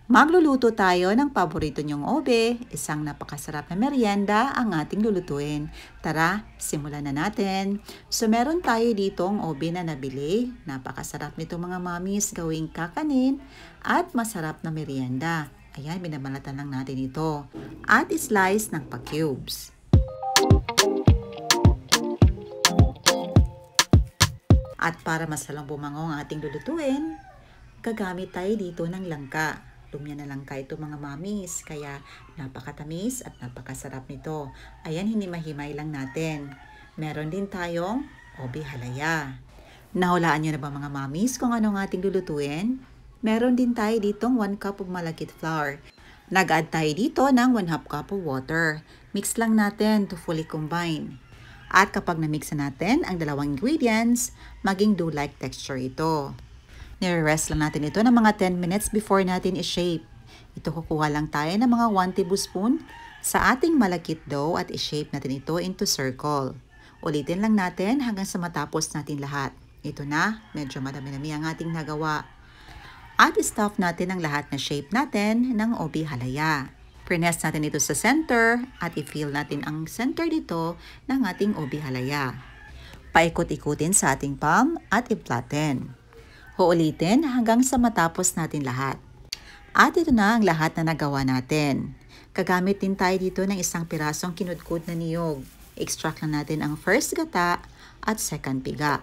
Magluluto tayo ng paborito niyong obe, isang napakasarap na merienda ang ating lulutuin. Tara, simulan na natin. So meron tayo ditong obe na nabili. Napakasarap nito mga mamis gawing kakanin at masarap na merienda. Ayan, binabalatan lang natin ito. At slice ng pa-cubes. At para masalang bumango ang ating lulutuin, gagamit tayo dito ng langka. Lumya na langka ito mga mamis, kaya napakatamis at napakasarap nito. Ayan, hindi mahimay lang natin. Meron din tayong obe halaya. Nahulaan nyo na ba mga mamis kung anong ating lulutuin? Meron din tayo ditong 1 cup of malagkit flour. Nag-add tayo dito ng 1/2 cup of water. Mix lang natin to fully combine. At kapag na-mix na natin ang dalawang ingredients, maging dough-like texture ito. Nire-rest lang natin ito ng mga 10 minutes before natin i-shape. Ito kukuha lang tayo ng mga 1 tablespoon sa ating malagkit dough at i-shape natin ito into circle. Ulitin lang natin hanggang sa matapos natin lahat. Ito na, medyo madami-dami ang ating nagawa. At i-stuff natin ang lahat na shape natin ng obe halaya. Press natin ito sa center at i-fill natin ang center dito ng ating obe halaya. Paikot-ikutin sa ating palm at i-flatten. Uulitin hanggang sa matapos natin lahat. At ito na ang lahat na nagawa natin. Gagamit din tayo dito ng isang pirasong kinudkod na niyog. Extract lang natin ang first gata at second piga.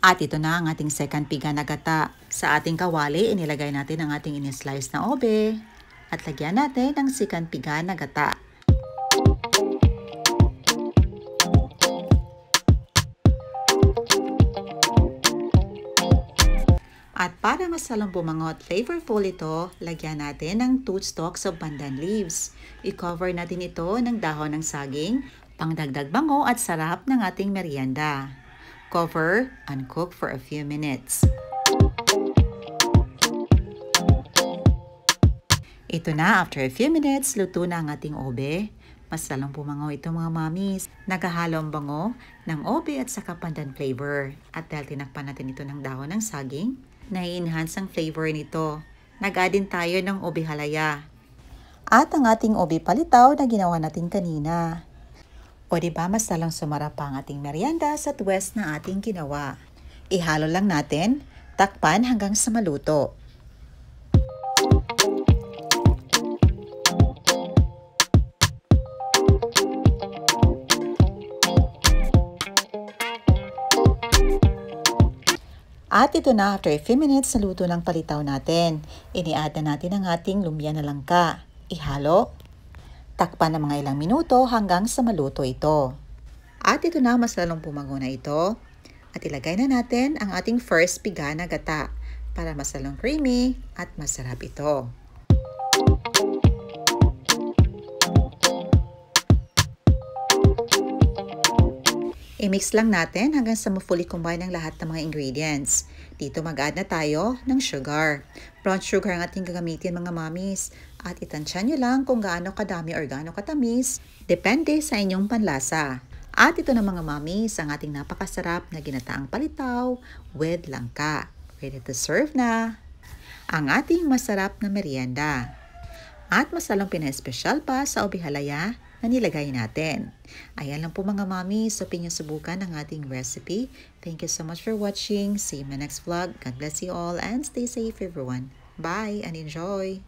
At ito na ang ating second piga na gata. Sa ating kawali, inilagay natin ang ating in-slice na obe. At lagyan natin ang second piga na gata. At para mas lalong bumango at flavorful ito, lagyan natin ng 2 stalks of pandan leaves. I-cover natin ito ng dahon ng saging, pangdagdag bango at sarap ng ating merienda. Cover and cook for a few minutes. Ito na, after a few minutes, luto na ang ating obe. Mas lalong pumango ito mga mamis. Naghahalo ang bango ng obe at saka pandan flavor. At dahil tinakpan natin ito ng dahon ng saging, nai-enhance ang flavor nito. Nag-add din tayo ng obe halaya. At ang ating obe palitaw na ginawa natin kanina. O diba mas lalong sumarap pa ang ating merienda sa twist na ating ginawa. Ihalo lang natin, takpan hanggang sa maluto. At ito na, after a few minutes, naluto ng palitaw natin. Ini-add na natin ang ating lumpia na langka. Ihalo. Takpan ng mga ilang minuto hanggang sa maluto ito. At ito na, mas lalong pumango na ito. At ilagay na natin ang ating first piga na gata para mas lalong creamy at masarap ito. I-mix lang natin hanggang sa ma-fully combine ang lahat ng mga ingredients. Dito mag-add na tayo ng sugar. Brown sugar ang ating gagamitin mga mamis. At itansya nyo lang kung gaano kadami or gaano katamis. Depende sa inyong panlasa. At ito na mga mamis, ang ating napakasarap na ginataang palitaw with langka. Ready to serve na ang ating masarap na merienda. At mas lalong pina-espesyal pa sa obe halaya na nilagay natin. Ayan lang po mga mami, so pinyasubukan ang ating recipe. Thank you so much for watching. See you in my next vlog. God bless you all and stay safe everyone. Bye and enjoy!